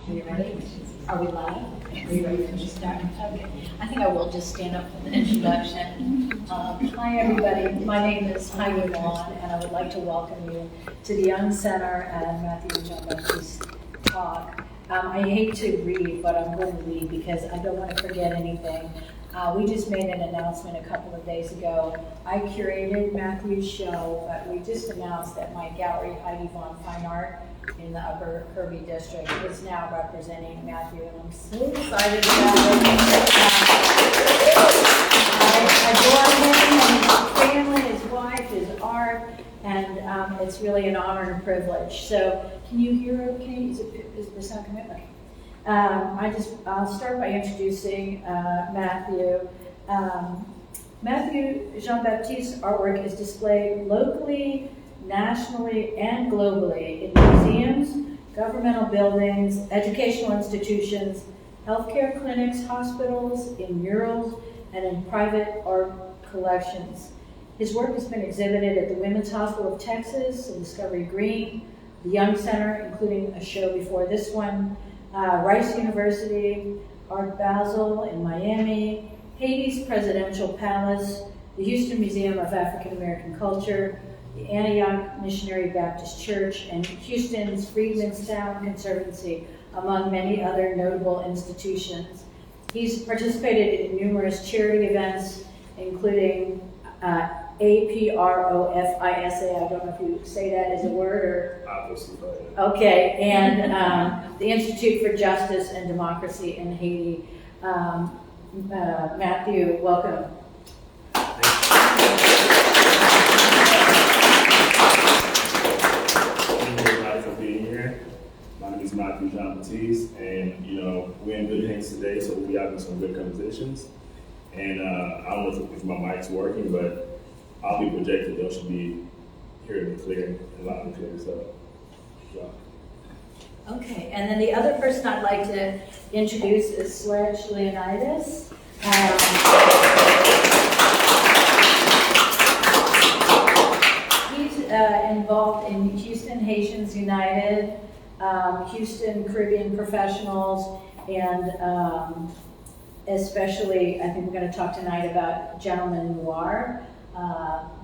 Are you ready? Are we live? Are you ready to start? Okay. I think I will just stand up for the introduction. Hi, everybody. My name is Heidi Vaughn, and I would like to welcome you to the Young Center and Mathieu and Jean-Baptiste talk. I hate to read, but I'm going to read because I don't want to forget anything. We just made an announcement a couple of days ago. I curated Matthew's show, but we just announced that my gallery, Heidi Vaughn Fine Art, in the Upper Kirby District, is now representing Mathieu, and I'm so excited about it. I adore him and his family, his wife, his art, and it's really an honor and a privilege. So, can you hear okay? Is the sound coming? Okay. I'll start by introducing Mathieu. Mathieu Jean-Baptiste's artwork is displayed locally, nationally, and globally in museums, governmental buildings, educational institutions, healthcare clinics, hospitals, in murals, and in private art collections. His work has been exhibited at the Women's Hospital of Texas, in Discovery Green, the Young Center, including a show before this one, Rice University, Art Basel in Miami, Haiti's Presidential Palace, the Houston Museum of African American Culture, the Antioch Missionary Baptist Church, and Houston's Freedmanstown Conservancy, among many other notable institutions. He's participated in numerous charity events, including APROFISA. I don't know if you say that as a word or. Okay, and the Institute for Justice and Democracy in Haiti. Mathieu, welcome. My name is Mathieu Jean-Baptiste, and we're in good hands today, so we'll be having some good conversations. And I don't know if my mic's working, but I'll be projected. They should be hearing me clear and loud and clear. So, yeah. Okay, and then the other person I'd like to introduce is Sledge Leonidas. He's involved in Houston Haitians United, Houston Caribbean Professionals, and especially, I think we're going to talk tonight about Gentleman Noir.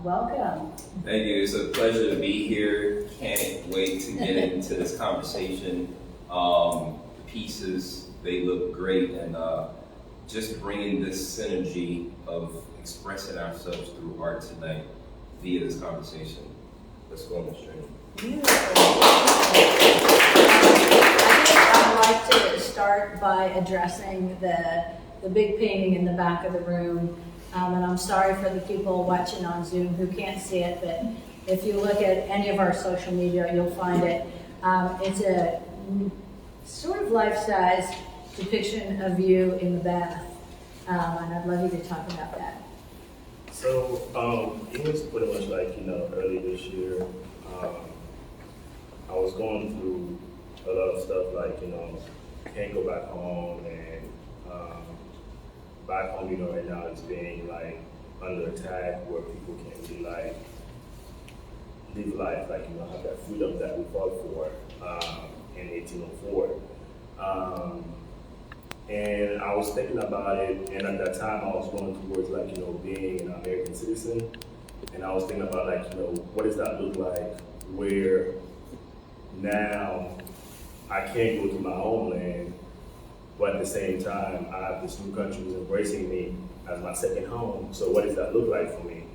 Welcome. Thank you. It's a pleasure to be here. Can't wait to get into this conversation. The pieces, they look great, and just bringing this synergy of expressing ourselves through art tonight via this conversation. Let's go on the stream. Beautiful. I'd like to start by addressing the big painting in the back of the room. And I'm sorry for the people watching on Zoom who can't see it, but if you look at any of our social media, you'll find it. It's a sort of life-size depiction of you in the bath. And I'd love you to talk about that. So it was pretty much like, early this year, I was going through a lot of stuff like, can't go back home, and back home, right now it's being like under attack where people can't be like, live life, like, have that freedom that we fought for in 1804. And I was thinking about it, and at that time I was going towards like, being an American citizen. And I was thinking about like, what does that look like where now I can't go to my homeland, but at the same time, I have this new country who's embracing me as my second home. So what does that look like for me?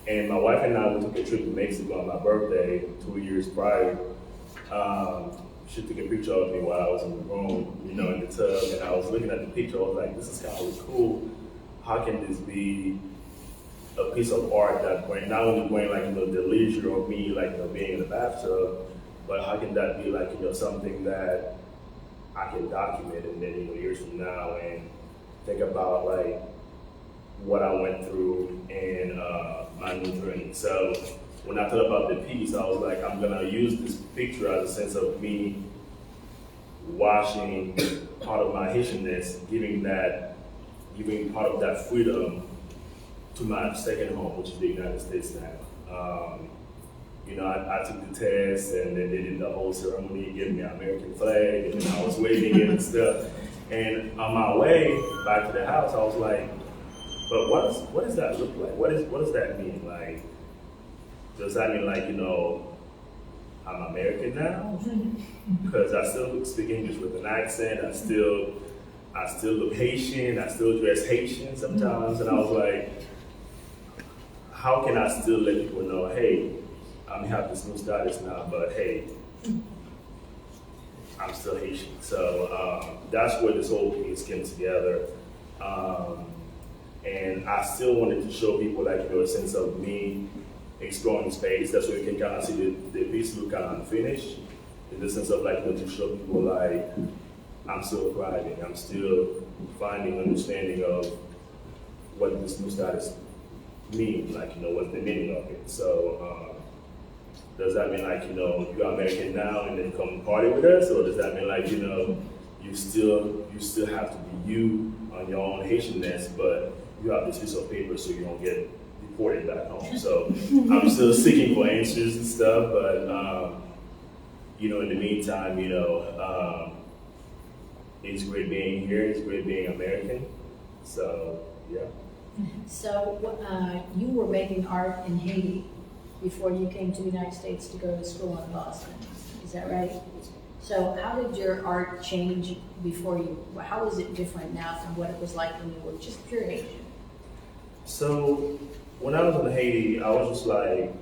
And my wife and I, we took a trip to Mexico on my birthday 2 years prior. She took a picture of me while I was in the room, in the tub, and I was looking at the picture. I was like, this is kind of cool. How can this be a piece of art that not only bring like, the leisure of me, like, being in the bathtub, but how can that be like, something that I can document and then, years from now and think about like what I went through and my new journey. So when I thought about the piece, I was like, I'm gonna use this picture as a sense of me washing part of my Haitianness, giving part of that freedom to my second home, which is the United States now. you know, I took the test, and then they did the whole ceremony, giving me an American flag, and then I was waving it and stuff. And on my way back to the house, I was like, but what does that look like? What does that mean? Like, does that mean like, you know, I'm American now? Because I still speak English with an accent. I still look Haitian. I still dress Haitian sometimes. And I was like, how can I still let people know, hey, I may have this new status now, but hey, I'm still Haitian. So that's where this whole piece came together. And I still wanted to show people, like, you know, a sense of me exploring space. That's where you can kind of see the piece look kind of unfinished, in the sense of, like, you know, to show people, like, I'm still thriving. I'm still finding understanding of what this new status means, like, you know, what's the meaning of it. So does that mean, like, you know, you're American now and then come party with us? Or does that mean, like, you know, you still have to be you on your own Haitianness, but you have this piece of paper so you don't get deported back home? So I'm still seeking for answers and stuff, but you know, in the meantime, you know, it's great being here. It's great being American. So yeah. So you were making art in Haiti before you came to the United States to go to school in Boston. Is that right? So how did your art change before you? How is it different now from what it was like when you were just pure Haitian? So when I was in Haiti, I was just like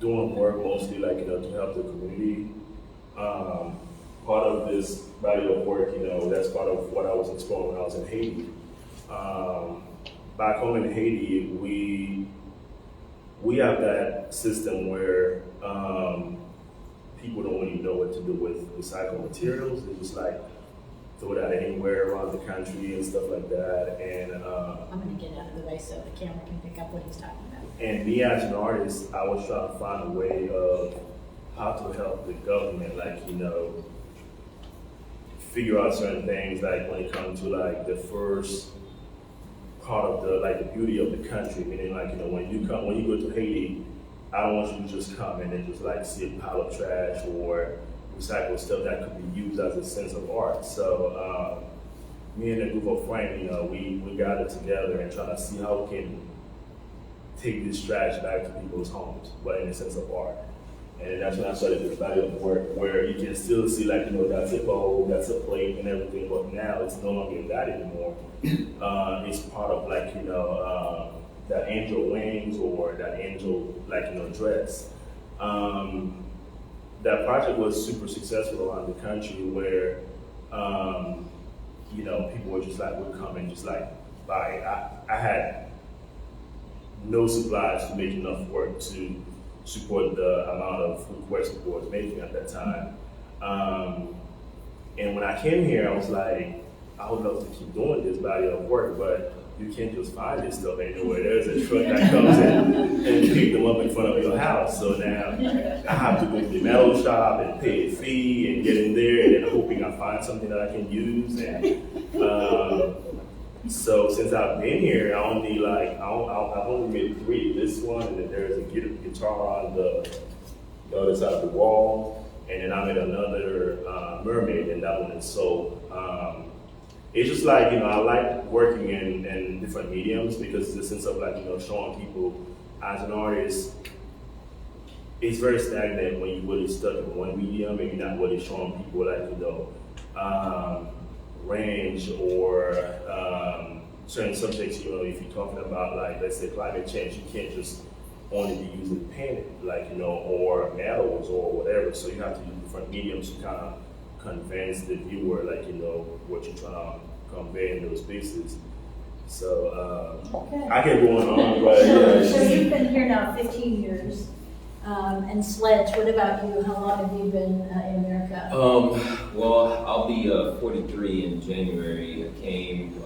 doing work mostly, like, you know, to help the community. Part of this body of work, you know, that's part of what I was exploring when I was in Haiti. Back home in Haiti, we have that system where people don't really know what to do with recycled materials. They just like throw that anywhere around the country and stuff like that. And I'm going to get out of the way so the camera can pick up what he's talking about. And me as an artist, I was trying to find a way of how to help the government, like, you know, figure out certain things, like when it comes to like the first part of the beauty of the country, meaning, like, you know, when you go to Haiti, I don't want you to just come and then just like see a pile of trash or recycle stuff that could be used as a sense of art. So me and a group of friends, you know, we gathered together and trying to see how we can take this trash back to people's homes, but in a sense of art. And that's when I started this body of work where you can still see, like, you know, that's a bowl, that's a plate and everything, but now it's no longer that anymore. It's part of, like, you know, that angel wings or that angel, like, you know, dress. That project was super successful around the country where, you know, people were just like, would come and just like buy it. I had no supplies to make enough work to support the amount of requests people was making at that time. And when I came here, I was like, I would love to keep doing this body of work, but you can't just find this stuff anywhere. There's a truck that comes in and pick them up in front of your house. So now I have to go to the metal shop and pay a fee and get in there and then hoping I find something that I can use. And so since I've been here, I've only made 3. This one, and then there's a guitar on the other side of the wall, and then I made another mermaid, and that one is sold. It's just like, you know, I like working in different mediums because it's a sense of, like, you know, showing people as an artist, it's very stagnant when you're really stuck in one medium and you're not really showing people, like, you know, range or certain subjects. You know, if you're talking about, like, let's say climate change, you can't just only be using pen, like, you know, or metals or whatever. So you have to use different mediums to kind of convince the viewer, like, you know, what you're trying to convey in those pieces. So okay. I can go on, but So you've been here now 15 years. And Sledge, what about you? How long have you been in America? Well, I'll be 43 in January. I came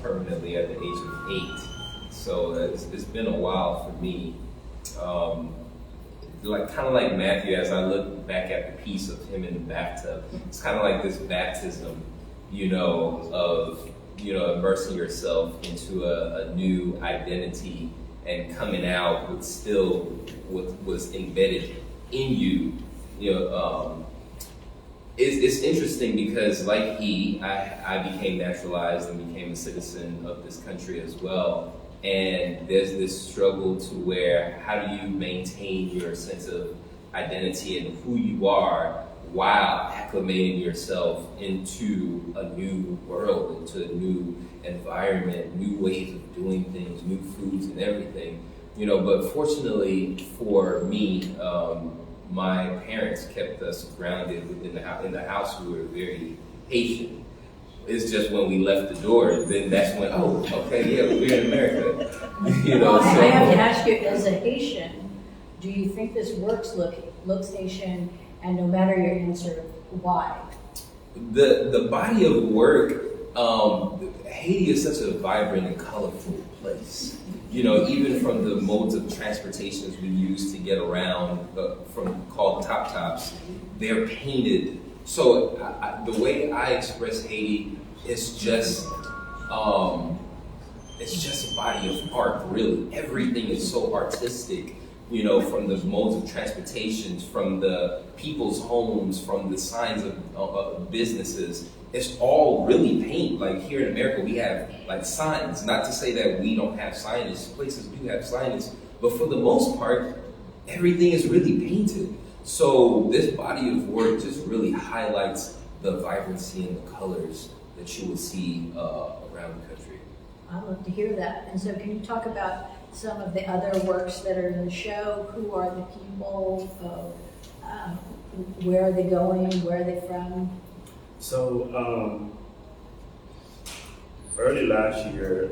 permanently at the age of 8. So it's been a while for me. Kind of like Mathieu, as I look back at the piece of him in the bathtub, it's kind of like this baptism, you know, of, you know, immersing yourself into a new identity and coming out, but still what was embedded in you. It's interesting because, like I became naturalized and became a citizen of this country as well. And there's this struggle to where, how do you maintain your sense of identity and who you are while acclimating yourself into a new world, into a new environment, new ways of doing things, new foods and everything. But fortunately for me, my parents kept us grounded within the house. We were very Haitian. It's just when we left the door, then that's when, oh, okay, yeah, we're in America. Well, I have to ask you, as a Haitian, do you think this looks Haitian? And no matter your answer, why? The body of work, Haiti is such a vibrant and colorful place. Even from the modes of transportations we use to get around, called top tops, they're painted. So the way I express Haiti is just it's just a body of art, really. Everything is so artistic, from the modes of transportations, from the people's homes, from the signs of businesses. It's all really paint. Like here in America, we have like signs. Not to say that we don't have signage. Places do have signage, but for the most part, everything is really painted. So this body of work just really highlights the vibrancy and the colors that you will see around the country. I'd love to hear that. And so can you talk about some of the other works that are in the show? Who are the people? Where are they going? Where are they from? So, early last year,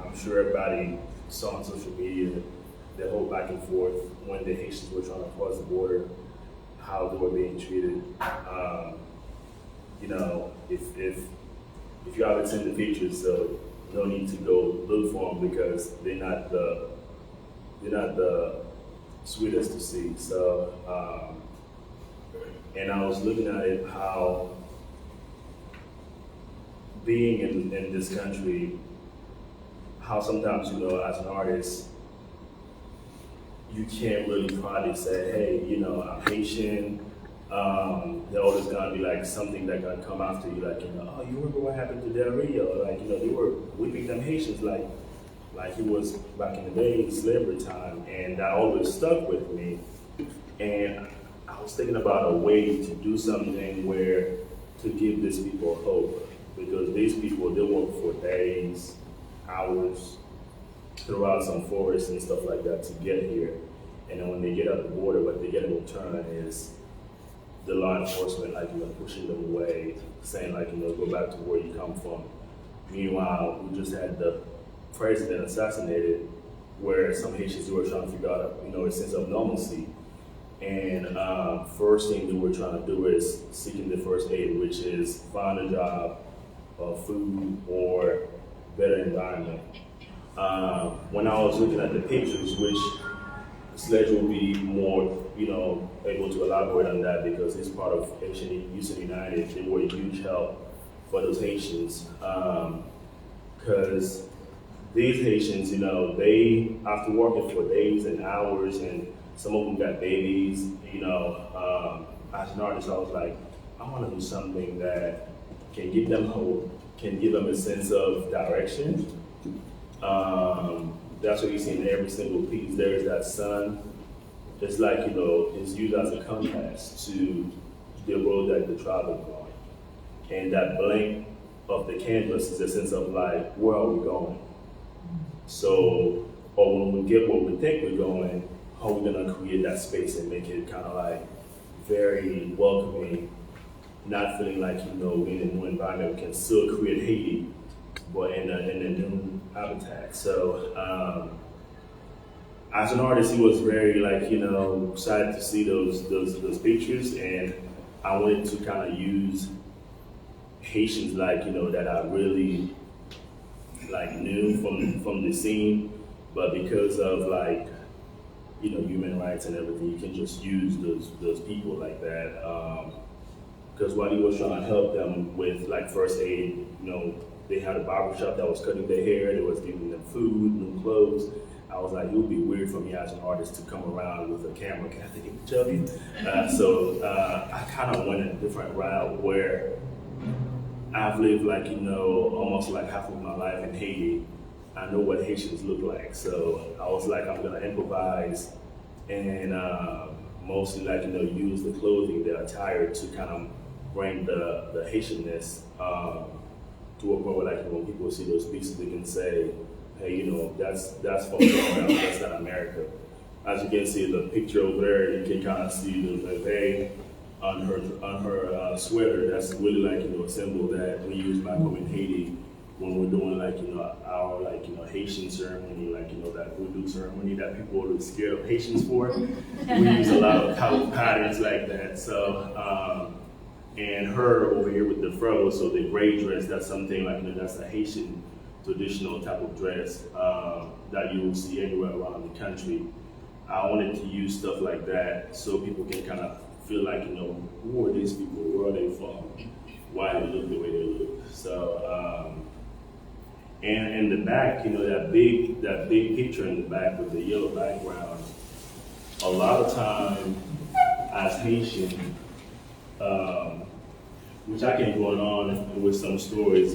I'm sure everybody saw on social media the whole back and forth when the Haitians were trying to cross the border, how they were being treated. If you haven't seen the pictures, so no need to go look for them because they're not the sweetest to see. So, and I was looking at it, how being in this country, how sometimes, as an artist, you can't really proudly say, hey, I'm Haitian. They're always gonna be like something that gonna come after you, like, oh, you remember what happened to Del Rio? Like, they were whipping them Haitians like it was back in the day, slavery time, and that always stuck with me. And I was thinking about a way to do something where to give these people hope, because these people, they work for days, hours, throughout some forests and stuff like that to get here. And then when they get up the border, what they get in return is the law enforcement, pushing them away, saying, go back to where you come from. Meanwhile, we just had the president assassinated, where some Haitians were trying to figure out, a sense of normalcy. And first thing that we're trying to do is seeking the first aid, which is find a job, food, or better environment. When I was looking at the pictures, which Sledge will be more, able to elaborate on that, because he's part of Haitian Youth United. They were a huge help for those Haitians, because these Haitians, they, after working for days and hours, and some of them got babies, as an artist, I was like, I want to do something that can give them hope, can give them a sense of direction. That's what you see in every single piece. There is that sun. It's like, it's used as a compass to the road that the tribe is going. And that blank of the canvas is a sense of like, where are we going? So, or when we get where we think we're going, how are we gonna create that space and make it kind of like very welcoming, not feeling like, we're in a new environment, we can still create Haiti, but in a new habitat. So, as an artist, he was very excited to see those pictures, and I wanted to kind of use Haitians that I really knew from the scene, but because of human rights and everything, you can just use those people like that. Because while he was trying to help them with first aid, they had a barber shop that was cutting their hair, they was giving them food, new clothes. I was like, it would be weird for me as an artist to come around with a camera. Can I take a picture of you? So I kind of went a different route where I've lived like, almost like half of my life in Haiti. I know what Haitians look like. So I was like, I'm gonna improvise and mostly like, use the clothing, the attire to kind of bring the Haitianness to a point where like when people see those pieces, they can say, hey, that's from that's not America. As you can see the picture over there, you can kind of see the levee on her sweater. That's really like a symbol that we use back home in Haiti when we're doing like our Haitian ceremony, like that voodoo ceremony that people are scared of Haitians for. We use a lot of color patterns like that. So and her over here with the fro, so the gray dress, that's something like that's a Haitian traditional type of dress that you will see anywhere around the country. I wanted to use stuff like that so people can kind of feel like, who are these people? Where are they from? Why do they look the way they look? So, and in the back, that big picture in the back with the yellow background, a lot of time as Haitian, which I can go on with some stories,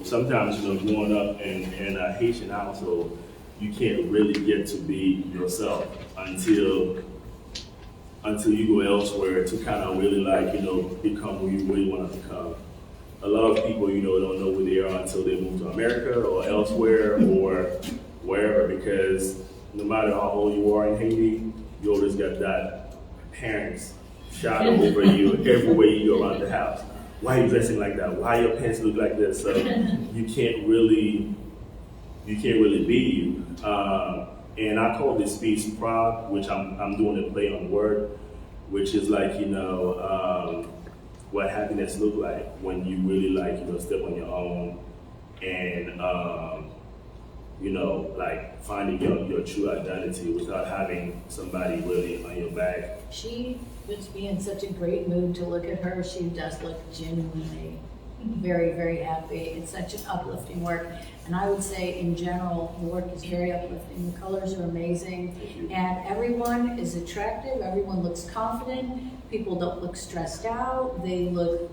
sometimes, growing up in a Haitian household, you can't really get to be yourself until you go elsewhere to kind of really become who you really want to become. A lot of people, don't know who they are until they move to America or elsewhere or wherever, because no matter how old you are in Haiti, you always got that parents shadow over you everywhere you go around the house. Why are you dressing like that? Why your pants look like this? So you can't really be you. And I call this piece Proud, which I'm doing a play on word, which is like, what happiness look like when you really step on your own and, like finding your true identity without having somebody really on your back. She puts me in such a great mood to look at her. She does look genuinely very, very happy. It's such an uplifting work. And I would say in general, the work is very uplifting. The colors are amazing. And everyone is attractive. Everyone looks confident. People don't look stressed out. They look,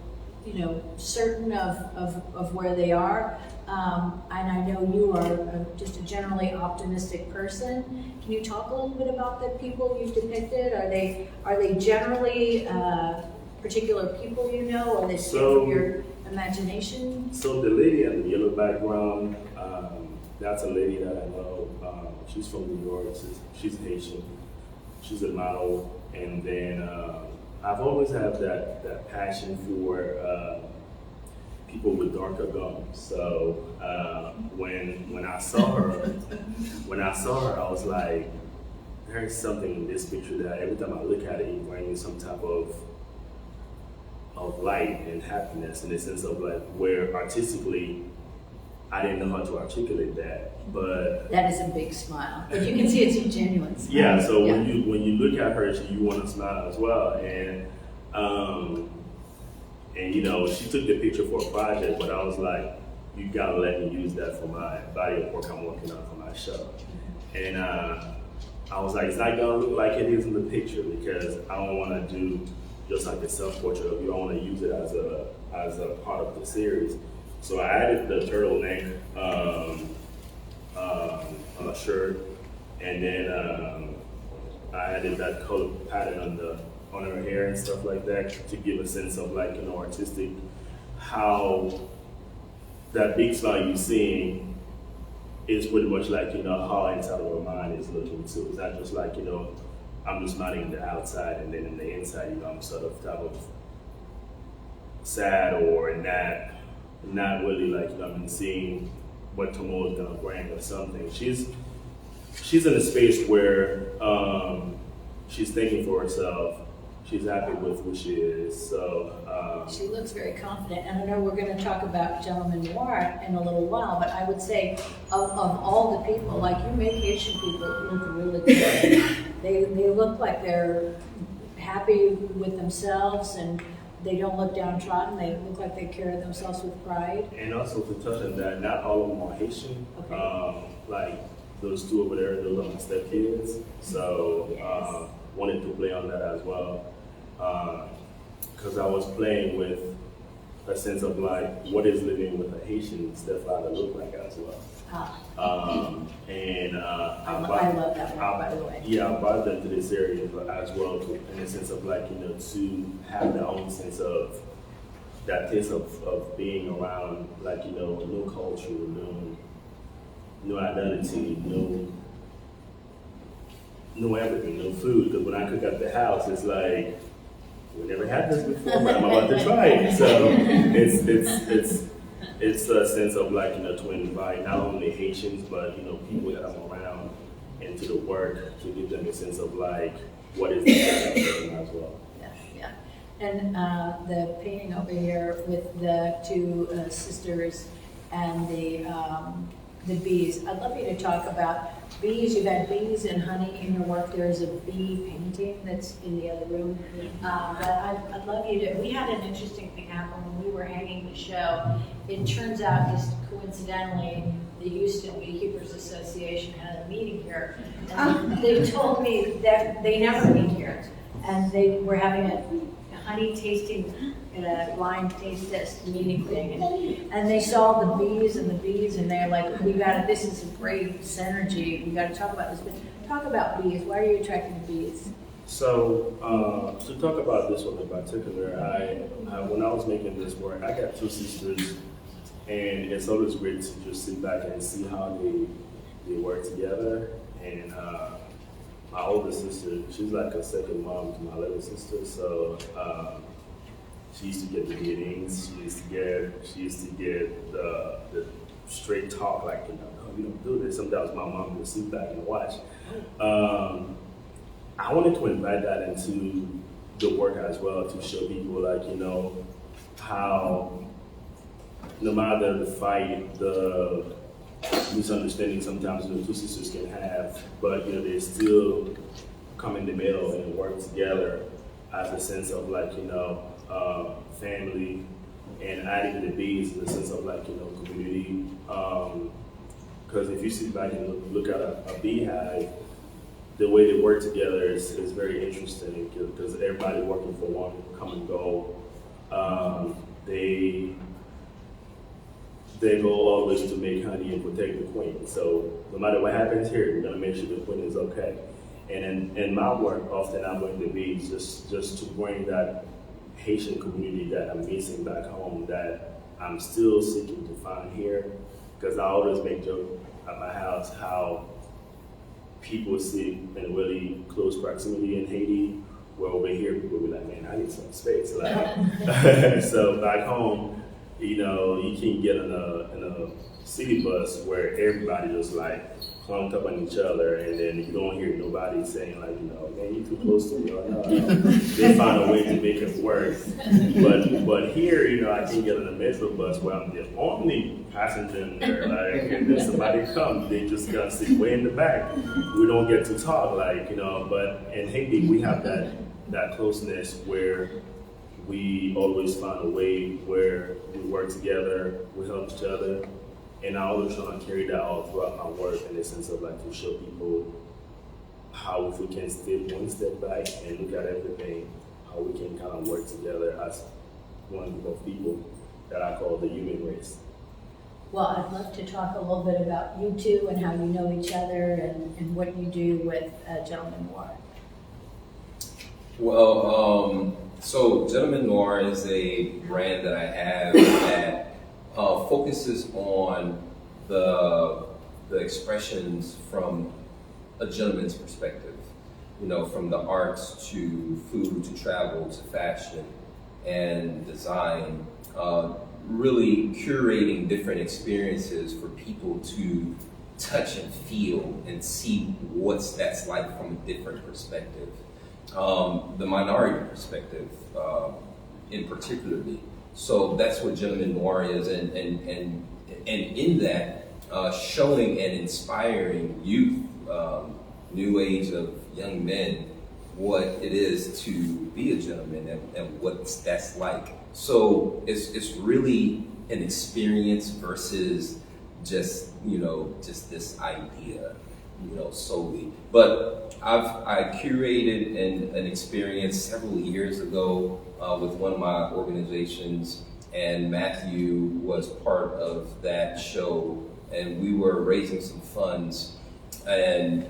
certain of where they are. And I know you are just a generally optimistic person. Can you talk a little bit about the people you've depicted? Are they generally particular people Are they from your imagination? So the lady in the yellow background, that's a lady that I know. She's from New York. She's Haitian. She's a model. And then I've always had that passion for people with darker gums. So when I saw her, I was like, there's something in this picture that every time I look at it, it brings me some type of light and happiness, in the sense of like where artistically I didn't know how to articulate that, but that is a big smile. But you can see it's a genuine smile. Yeah. So when you look at her, you want to smile as well, and she took the picture for a project, but I was like, you gotta let me use that for my body of work I'm working on for my show, and I was like, it's not gonna look like it is in the picture because I don't want to do just like a self-portrait of you. I want to use it as a part of the series. So I added the turtleneck on a shirt, and then I added that color pattern on her hair and stuff like that to give a sense of like artistic, how that big smile you're seeing is pretty much like how inside of her mind is looking too. It's not just like I'm just smiling on the outside, and then in the inside, I'm sort of type of sad or not really like I've been seeing what tomorrow is gonna bring or something. She's in a space where she's thinking for herself. She's happy with who she is. So she looks very confident, and I know we're going to talk about Gentleman Noir in a little while. But I would say of all the people, like you make Haitian people look really good. They look like they're happy with themselves, and they don't look downtrodden, they look like they carry themselves with pride. And also to touch on that, not all of them are Haitian. Okay. Like those two over there, those are my stepkids. So Yes. wanted to play on that as well. Because I was playing with a sense of like, what is living with a Haitian stepfather look like as well. And I love that one, by the way. Yeah, I brought them to this area as well, in the sense of like, to have their own sense of that taste of being around, like, no culture, no identity, no everything, no food. Because when I cook at the house, it's like, we never had this before, but I'm about to try it. So it's a sense of like, to invite not only Haitians, but, people that I'm around into the work to give them a sense of like, what is the as well. Yeah. And the painting over here with the two sisters and the bees. I'd love you to talk about bees. You've had bees and honey in your work. There's a bee painting that's in the other room. But I'd love you to, we had an interesting thing happen when we were hanging the show. It turns out, just coincidentally, the Houston Beekeepers Association had a meeting here. And they told me that they never meet here. And they were having a honey tasting and a blind taste test meeting thing, and they saw the bees, and they're like, this is a great synergy, we got to talk about this. But talk about bees. Why are you attracted to bees? So to talk about this one in particular, I when I was making this work, I got two sisters, and it's always great to just sit back and see how they work together. And my older sister, she's like a second mom to my little sister, so she used to get the meetings. She used to get the straight talk, like, no, you don't do this. Sometimes my mom would sit back and watch. I wanted to invite that into the work as well, to show people, like, how no matter the fight, the misunderstanding sometimes the two sisters can have, but they still come in the middle and work together as a sense of like, family, and adding the bees in the sense of like, community. Because if you sit back and look at a beehive, the way they work together is very interesting, because everybody working for one common goal. Their goal always to make honey and protect the queen. So no matter what happens here, we're gonna make sure the queen is okay. And in my work, often I bring the bees just to bring that Haitian community that I'm missing back home, that I'm still seeking to find here. Because I always make joke at my house how people sit in really close proximity in Haiti, where over here people will be like, man, I need some space. Like, so back home, you can get in a city bus where everybody just like clumped up on each other, and then you don't hear nobody saying like, man, you too close to me, or no. They find a way to make it work. But here, I can get on a metro bus where I'm the only passenger in there. Like, and then somebody comes, they just gotta sit way in the back. We don't get to talk, like, but in Haiti we have that closeness where we always find a way where we work together, we help each other. And I always try to carry that all throughout my work, in the sense of like to show people how, if we can take one step back and look at everything, how we can kind of work together as one group of people that I call the human race. Well, I'd love to talk a little bit about you two and how you know each other and what you do with Gentleman Noir. Well, so Gentleman Noir is a brand that I have that focuses on the expressions from a gentleman's perspective, from the arts to food to travel to fashion and design, really curating different experiences for people to touch and feel and see what that's like from a different perspective. The minority perspective in particularly. So that's what Gentleman Noir is, and in that, showing and inspiring youth, new age of young men what it is to be a gentleman and what that's like. So it's really an experience versus just, just this idea, solely. But I curated an experience several years ago with one of my organizations, and Mathieu was part of that show, and we were raising some funds, and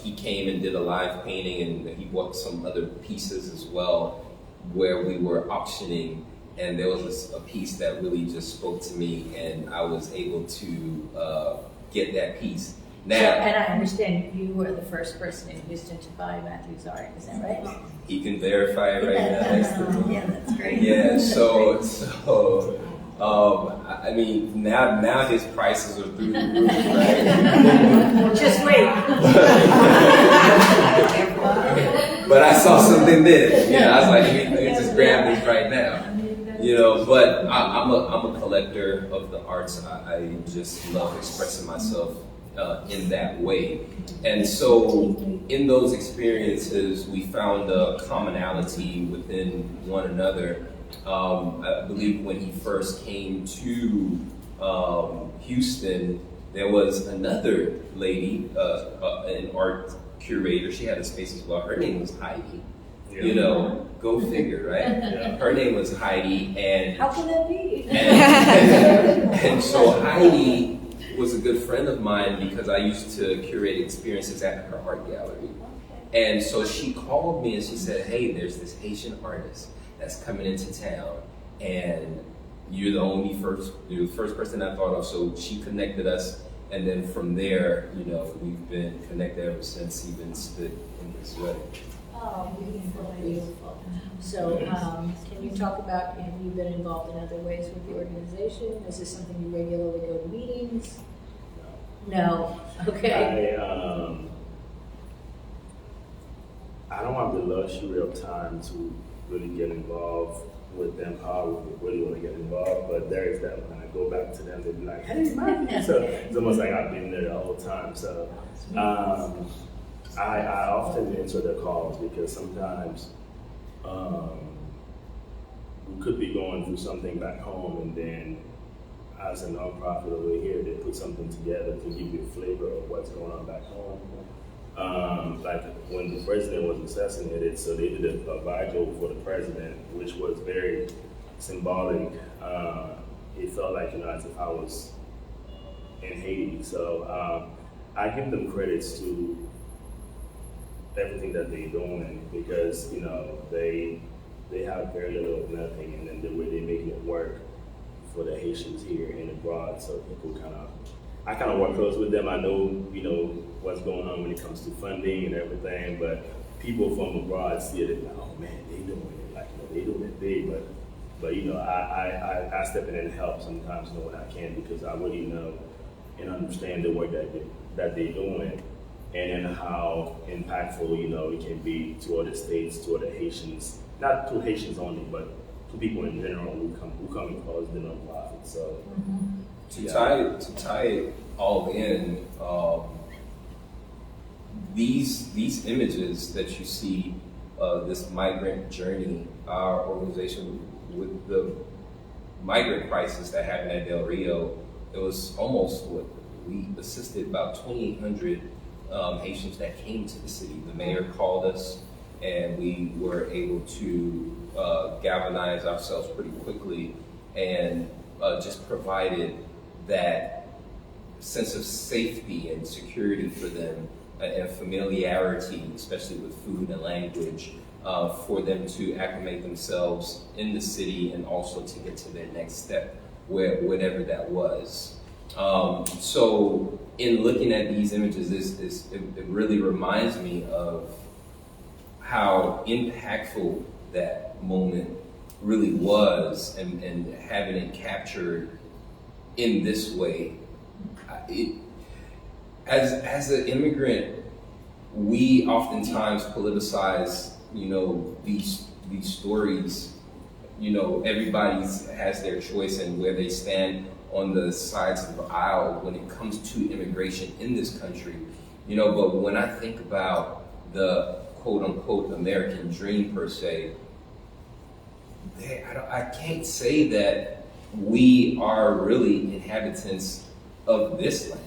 he came and did a live painting, and he bought some other pieces as well, where we were auctioning, and there was a piece that really just spoke to me, and I was able to get that piece. Now, and I understand you were the first person in Houston to buy Matthew's art, is that right? he can verify it right now next to me. Yeah, that's great. Yeah, so I mean, now his prices are through the roof, right? Just wait. But I saw something there. I was like, let me just grab this right now. But I'm a collector of the arts. I just love expressing myself in that way. And so in those experiences, we found a commonality within one another. I believe when he first came to Houston, there was another lady, an art curator. She had a space as well. Her name was Heidi. Go figure, right? Yeah. Her name was Heidi, and How can that be? and so Heidi was a good friend of mine because I used to curate experiences at her art gallery. And so she called me and she said, hey, there's this Haitian artist that's coming into town, and you're the first person I thought of. So she connected us, and then from there, we've been connected ever since, even stood in this way. Oh, beautiful, beautiful. So, can you talk about, have you been involved in other ways with the organization? Is this something you regularly go to meetings? No. Okay. I don't have the luxury of time to really get involved with them how I would really want to get involved, but there is that when I go back to them, they'll be like, hey, Matthew. So it's almost like I've been there the whole time. So I often answer their calls because sometimes we could be going through something back home, and then as a nonprofit over here, they put something together to give you a flavor of what's going on back home. Like when the president was assassinated, so they did a vigil for the president, which was very symbolic. It felt like, as if I was in Haiti. So I give them credits to everything that they're doing because, they have very little of nothing, and then the way they're making it work for the Haitians here and abroad. So people I kind of work close with them. I know, what's going on when it comes to funding and everything, but people from abroad see it and like, oh man, they doing it, like, they doing it big, but I step in and help sometimes, when I can, because I really know and understand the work that they're doing, and then how impactful, it can be to other states, to other Haitians, not to Haitians only, but to people in general who come across the nonprofit. So To tie it all in, these images that you see, this migrant journey, our organization with the migrant crisis that happened at Del Rio, it was almost we assisted about 2,800 Haitians that came to the city. The mayor called us, and we were able to galvanize ourselves pretty quickly and just provided that sense of safety and security for them and familiarity, especially with food and language, for them to acclimate themselves in the city and also to get to their next step, whatever that was. So in looking at these images, it really reminds me of how impactful that moment really was, and having it captured in this way. As an immigrant, we oftentimes politicize, these stories. Everybody has their choice and where they stand on the sides of the aisle when it comes to immigration in this country. But when I think about the quote unquote American dream per se, I can't say that we are really inhabitants of this land.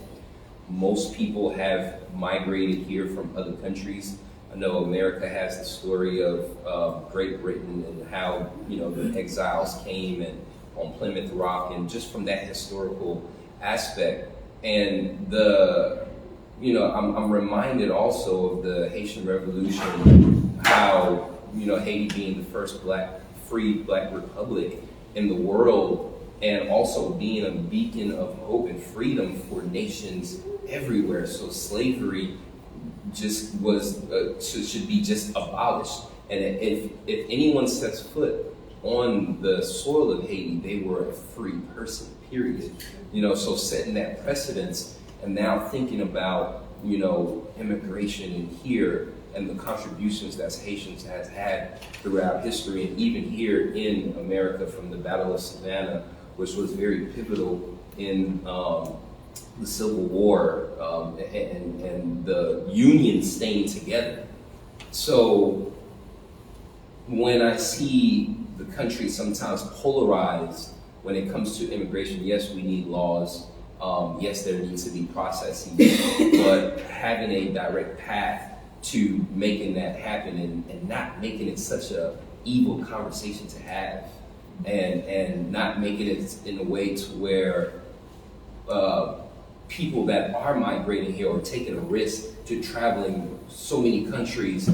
Most people have migrated here from other countries. I know America has the story of Great Britain and how, you know, the exiles came and on Plymouth Rock, and just from that historical aspect. And I'm reminded also of the Haitian Revolution, how, you know, Haiti being the first free black republic in the world, and also being a beacon of hope and freedom for nations everywhere. So slavery just should be just abolished. And if anyone sets foot on the soil of Haiti, they were a free person, period. You know, so setting that precedence, and now thinking about, you know, immigration in here and the contributions that Haitians has had throughout history, and even here in America from the Battle of Savannah, which was very pivotal in the Civil War and the Union staying together. So when I see the country sometimes polarized when it comes to immigration, yes, we need laws. Yes, there needs to be processes, but having a direct path to making that happen and not making it such a evil conversation to have, and not making it in a way to where people that are migrating here or taking a risk to traveling so many countries,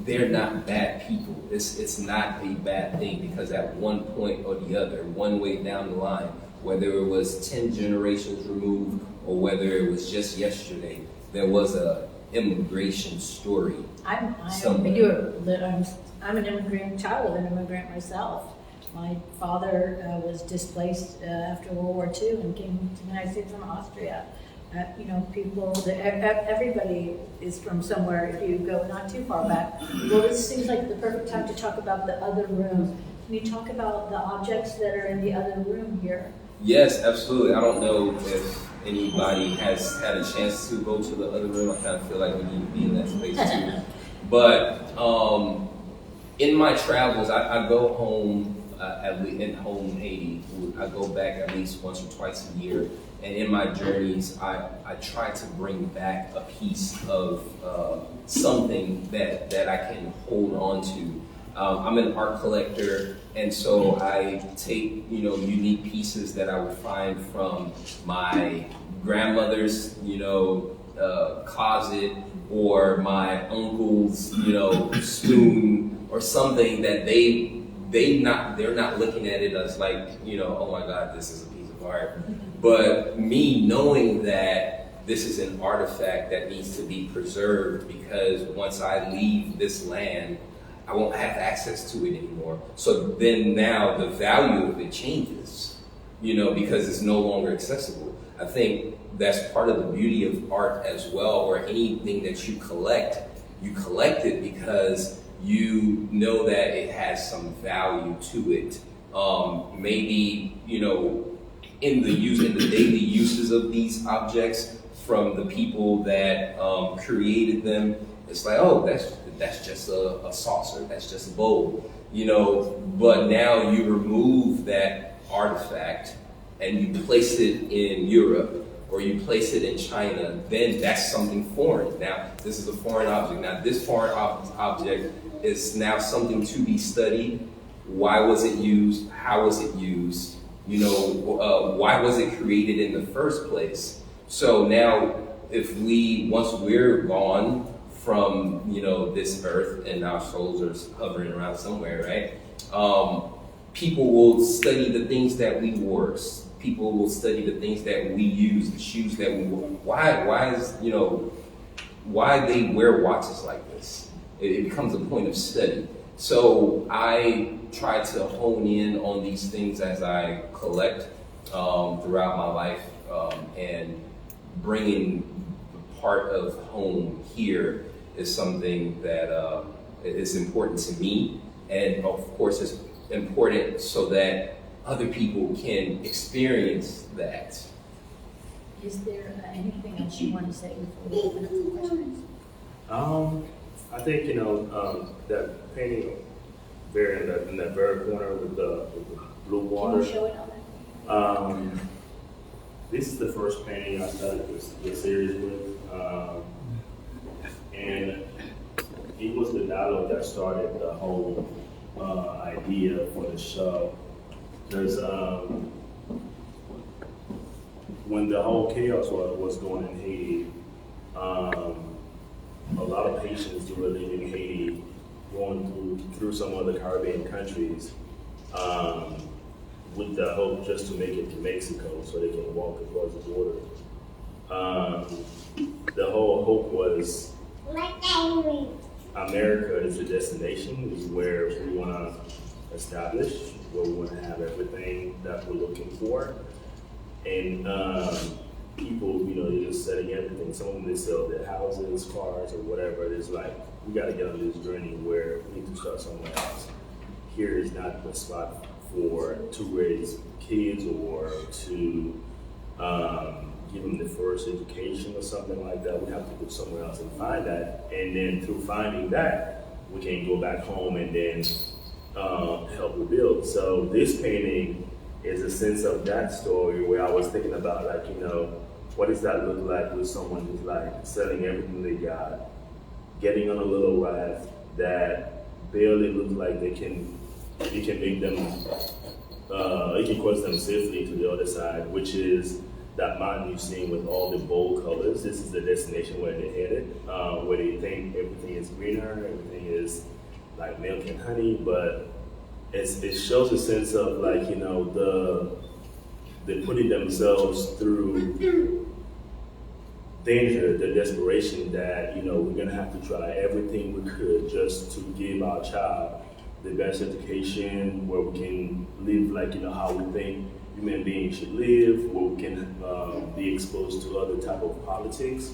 they're not bad people. It's not a bad thing, because at one point or the other, one way down the line, whether it was 10 generations removed or whether it was just yesterday, there was a immigration story. I'm an immigrant, child of an immigrant myself. My father was displaced after World War II and came to the United States from Austria. Everybody is from somewhere if you go not too far back. Well, this seems like the perfect time to talk about the other room. Can you talk about the objects that are in the other room here? Yes, absolutely. I don't know if anybody has had a chance to go to the other room. I kind of feel like we need to be in that space too. But in my travels, I go home, in home Haiti. I go back at least once or twice a year. And in my journeys, I try to bring back a piece of something that I can hold on to. I'm an art collector, and so I take, you know, unique pieces that I would find from my grandmother's, you know, closet, or my uncle's, you know, spoon, or something that they're not looking at it as like, you know, oh my God, this is a piece of art. But me knowing that this is an artifact that needs to be preserved, because once I leave this land, I won't have access to it anymore. So then now the value of it changes, you know, because it's no longer accessible. I think that's part of the beauty of art as well, or anything that you collect it because you know that it has some value to it. Maybe, you know, in the daily uses of these objects from the people that created them, it's like, oh, that's just a saucer, that's just a bowl, you know. But now you remove that artifact and you place it in Europe, or you place it in China, then that's something foreign. Now, this is a foreign object. Now, this foreign object is now something to be studied. Why was it used? How was it used? You know, why was it created in the first place? So now, once we're gone from, you know, this earth and our souls are hovering around somewhere, right? People will study the things that we wore. People will study the things that we use, the shoes that we wore. Why they wear watches like this? It becomes a point of study. So I try to hone in on these things as I collect throughout my life, and bringing the part of home here is something that is important to me, and of course it's important so that other people can experience that. Is there anything else you want to say before we open up for questions? I think, that painting there in that very corner with the blue Can water. you show it on that? This is the first painting I started this series with. And it was the dialogue that started the whole idea for the show. Because when the whole chaos was going in Haiti, a lot of Haitians who were living in Haiti, going through some of the Caribbean countries, with the hope just to make it to Mexico so they can walk across the border. The whole hope was America is the destination, is where we want to establish, where we want to have everything that we're looking for. And people, they're just setting everything. Some of them, they sell their houses, cars, or whatever. It's like, we got to get on this journey where we need to start somewhere else. Here is not the spot for to raise kids or to give them the first education or something like that. We have to go somewhere else and find that. And then through finding that, we can go back home and then help rebuild. So this painting is a sense of that story where I was thinking about, like, what does that look like with someone who's like selling everything they got, getting on a little raft that barely looks like it can make them, it can cross them safely to the other side, which is that mountain you've seen with all the bold colors. This is the destination where they're headed, where they think everything is greener, everything is like milk and honey, but it shows a sense of, like, they're putting themselves through danger, the desperation that, we're gonna have to try everything we could just to give our child the best education, where we can live like, how we think human beings should live, where we can be exposed to other type of politics,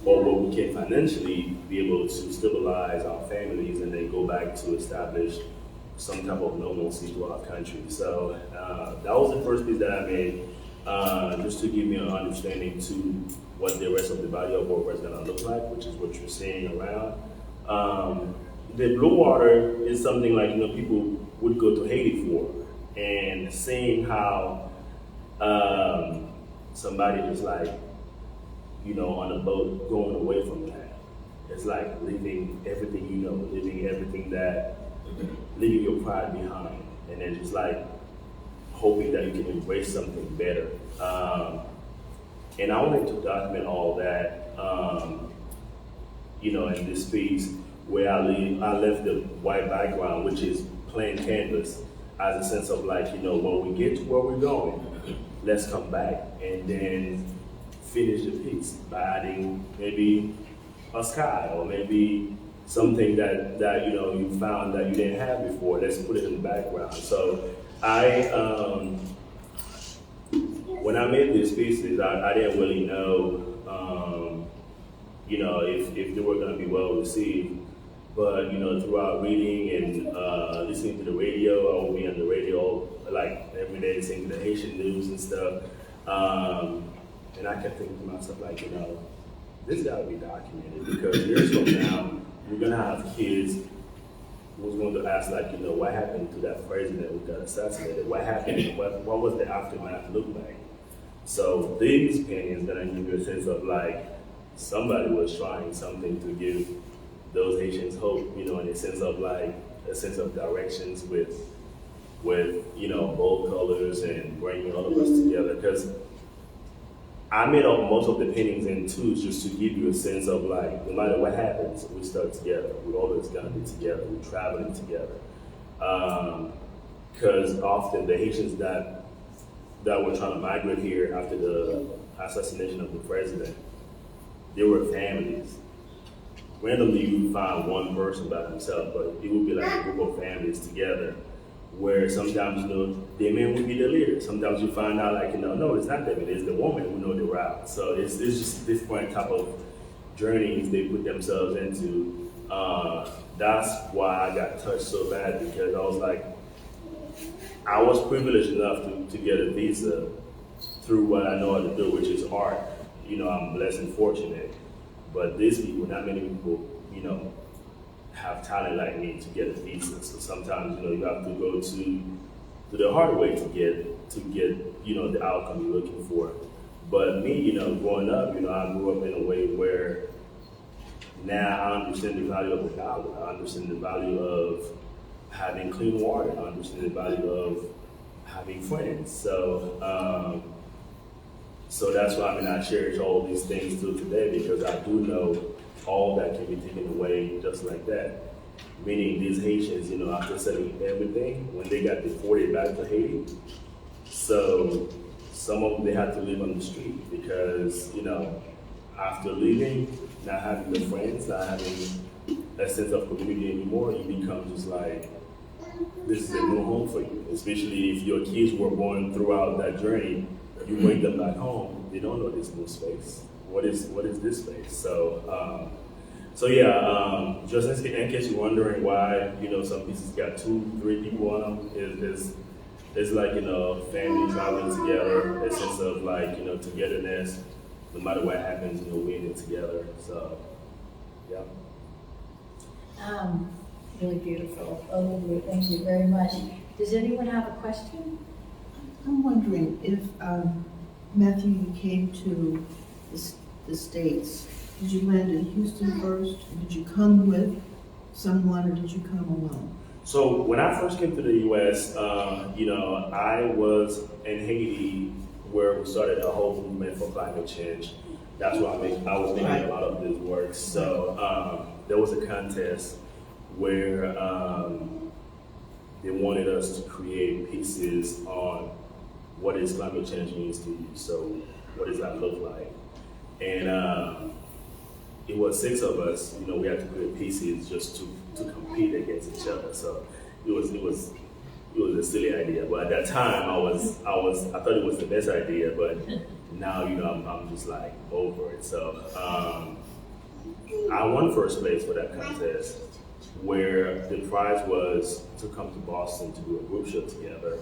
or where we can financially be able to stabilize our families and then go back to establish some type of normalcy to our country. So that was the first piece that I made, just to give me an understanding to what the rest of the body of work is gonna look like, which is what you're seeing around. The blue water is something like, people would go to Haiti for, and seeing how somebody just like, on a boat going away from that. It's like leaving everything leaving your pride behind, and then just like hoping that you can embrace something better. And I wanted to document all that, in this piece where I left the white background, which is plain canvas, as a sense of like, when we get to where we're going, let's come back and then finish the piece by adding maybe a sky or maybe something that you found that you didn't have before. Let's put it in the background. So when I made these pieces, I didn't really know, if they were going to be well received. But throughout reading and listening to the radio, I would be on the radio like every day, listening to the Haitian news and stuff. And I kept thinking to myself, like, this got to be documented, because years from now, we're gonna have kids who's going to ask, like, what happened to that president who got assassinated? What happened? What was the aftermath look like? So these paintings gonna give you a sense of like somebody was trying something to give those Haitians hope, in a sense of like a sense of directions with bold colors and bringing all of us together. Because I made up most of the paintings in twos just to give you a sense of like, no matter what happens, we stuck together. We're always gonna be together. We're traveling together. Because often the Haitians that were trying to migrate here after the assassination of the president, they were families. Randomly, you would find one person by themselves, but it would be like a group of families together, where sometimes, the men would be the leader. Sometimes you find out, like, no, it's not them, it is the woman who know the route. So it's just different type of journeys they put themselves into. That's why I got touched so bad, because I was like, I was privileged enough to get a visa through what I know how to do, which is art. I'm blessed and fortunate. But these people, not many people, have talent like me to get a thesis. So sometimes, you have to go to the hard way to get the outcome you're looking for. But me, growing up, I grew up in a way where now I understand the value of the dollar. I understand the value of having clean water. I understand the value of having friends. So that's why I cherish all these things till today, because I do know all that can be taken away just like that. Meaning these Haitians, after selling everything, when they got deported back to Haiti, so some of them, they had to live on the street because, after leaving, not having the friends, not having a sense of community anymore, you become just like, this is a new home for you. Especially if your kids were born throughout that journey, you bring them back home, they don't know this new space. What is this space? So yeah, just in case you're wondering why, some pieces got 2-3 people on them, it's like, family traveling together, a sense of like, togetherness. No matter what happens, we're in it together. So, yeah. Really beautiful overview. Thank you very much. Does anyone have a question? I'm wondering if, Matthew, you came to the States, did you land in Houston first? Or did you come with someone, or did you come alone? So when I first came to the U.S., I was in Haiti, where we started a whole movement for climate change. That's why I was making a lot of this work. So there was a contest where they wanted us to create pieces on what is climate change means to you. So what does that look like? And it was 6 of us. We had to create pieces just to compete against each other. So it was a silly idea. But at that time, I thought it was the best idea. But now, I'm just like over it. So I won first place for that contest, where the prize was to come to Boston to do a group show together.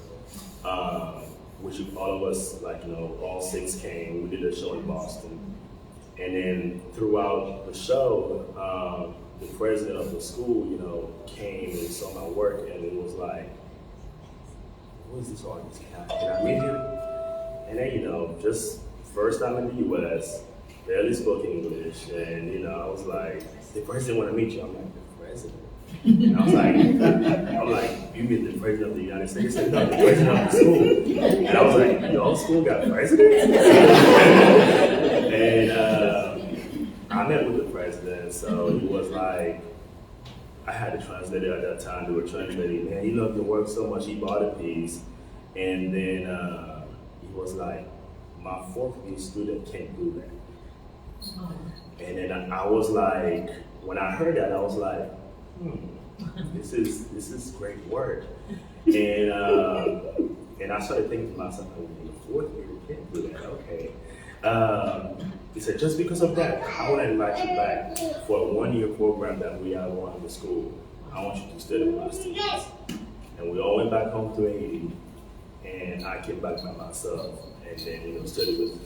Which all of us, all 6 came. We did a show in Boston. And then throughout the show, the president of the school, came and saw my work, and it was like, who is this artist? Can I meet him? And then, just first time in the US, barely spoke English, and I was like, the president want to meet you. I'm like, the president? And I was like, you mean the president of the United States? He said, no, the president of the school. And I was like, your school got president? And I met with the president, so it was like, I had a translator at that time. They were translating, man, he loved your work so much, he bought a piece. And then he was like, my 4th year student can't do that. And then I was like, when I heard that, I was like, this is great work. And I started thinking to myself, the 4th year can't do that, okay. He said, just because of that, I want to invite you back for a 1-year program that we have on in the school. I want you to study with my students. And we all went back home to Haiti, and I came back by myself, and then, studied with,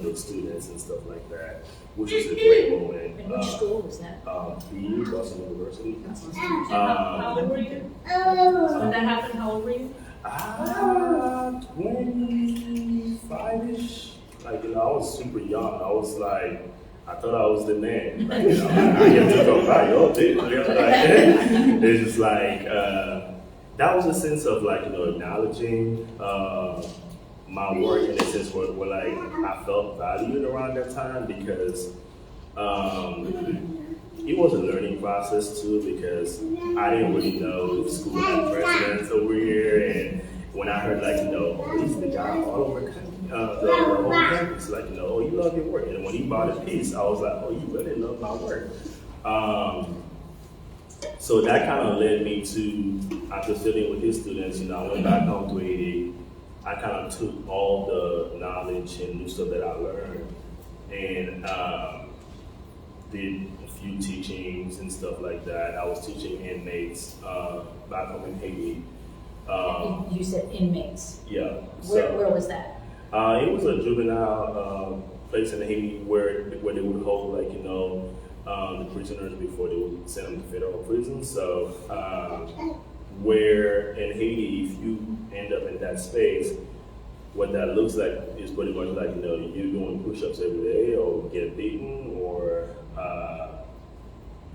those students and stuff like that, which was a great moment. And which school was that? BU, Boston University. How old were you? When that happened, how old were you? 25-ish. I was super young. I was like, I thought I was the man. I get to go by, it's just like, that was a sense of acknowledging my work in a sense where I felt valued around that time, because it was a learning process too, because I didn't really know if school had presidents over here, and when I heard he's the guy all over the whole campus, oh, you love your work. And when he bought a piece, I was like, oh, you really love my work. So that kind of led me to, after studying with his students, I went back home to Haiti. I kind of took all the knowledge and new stuff that I learned, and did a few teachings and stuff like that. I was teaching inmates back home in Haiti. You said inmates. Yeah. Where was that? It was a juvenile place in Haiti where they would hold the prisoners before they would send them to federal prison. So where in Haiti, if you end up in that space, what that looks like is pretty much like, you're doing push-ups every day or get beaten or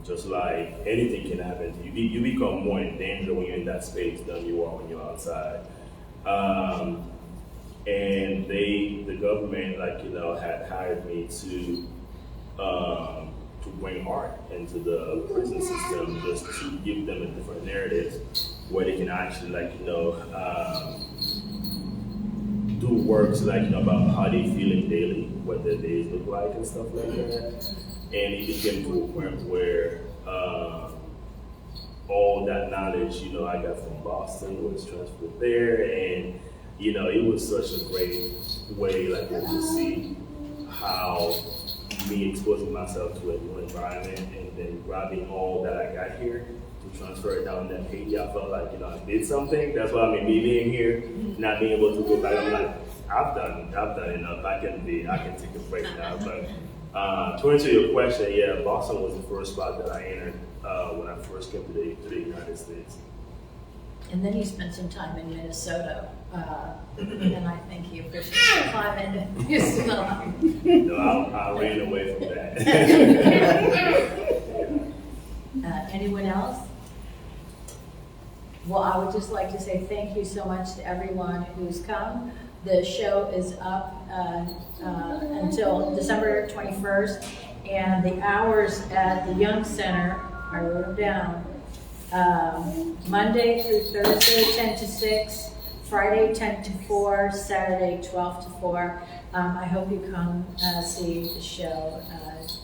just like anything can happen to you. You become more in danger when you're in that space than you are when you're outside. And the government, had hired me to bring art into the prison system, just to give them a different narrative where they can actually, do works about how they feeling daily, what their days look like and stuff like that. And it became to a point where all that knowledge, I got from Boston was transferred there, and it was such a great way to see how me exposing myself to a new environment and then grabbing all that I got here to transfer it down in Haiti. I felt like, I did something. That's why me being here, not being able to go back. I'm like, I've done enough. I can take a break now. But to answer your question, yeah, Boston was the first spot that I entered when I first came to the United States. And then you spent some time in Minnesota, and I think you appreciate the climate as well. No, I ran away from that. Anyone else? Well, I would just like to say thank you so much to everyone who's come. The show is up until December 21st, and the hours at the Young Center, I wrote them down, Monday through Thursday, 10 to 6, Friday, 10 to 4, Saturday, 12 to 4. I hope you come see the show,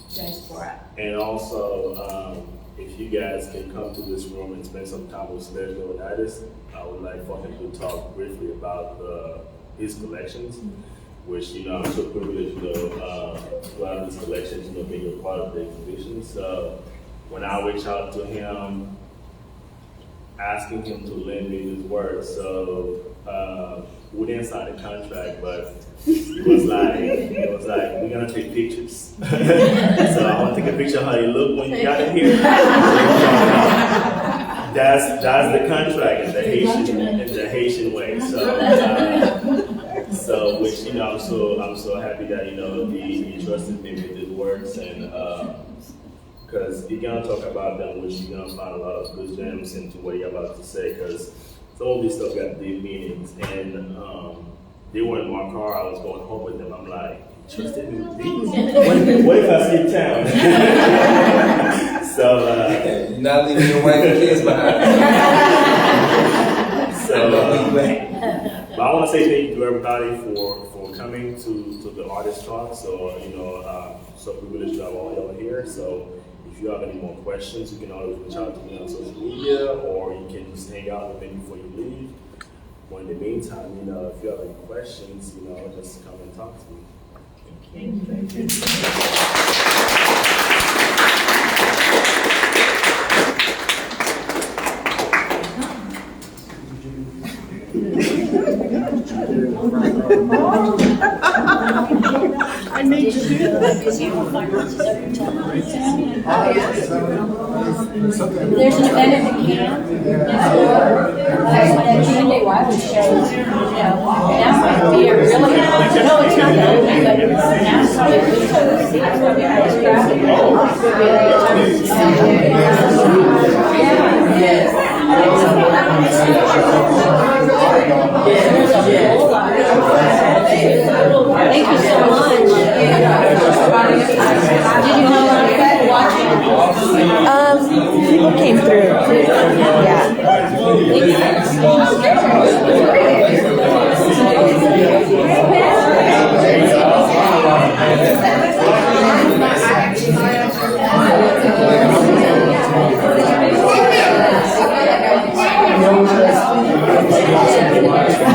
Dyaspora. And also, if you guys can come to this room and spend some time with Serge Leonidas, I would like for him to talk briefly about his collections, which, I'm so privileged to have his collections, being a part of the exhibition. So when I reached out to him, asking him to lend me his work, so we didn't sign a contract, but it was like we're gonna take pictures. So I want to take a picture of how you look when you got in here. That's the contract in the Haitian way. So which I'm so happy that he trusted me with his works, and because you're gonna talk about them, which you're gonna find a lot of good gems into what you're about to say, because some of these stuff got deep meanings. And they were in my car, I was going home with them. I'm like, you trusted me with these? What if I skip town? So you're not leaving your wife and kids behind. But I want to say thank you to everybody for coming to the artist talk. So so privileged to have all y'all here. So if you have any more questions, you can always reach out to me on social media, or you can just hang out with me before you leave. But in the meantime, if you have any questions, just come and talk to me. Thank you. I need to do that. There's an event at the camp that Sunday Wiley shows. That might be a really, no, it's not that, but that's probably a good time to see. It's going to be nice graphic. Thank you so much. Did you have a lot of people watching? People came through. Yeah. Thank you.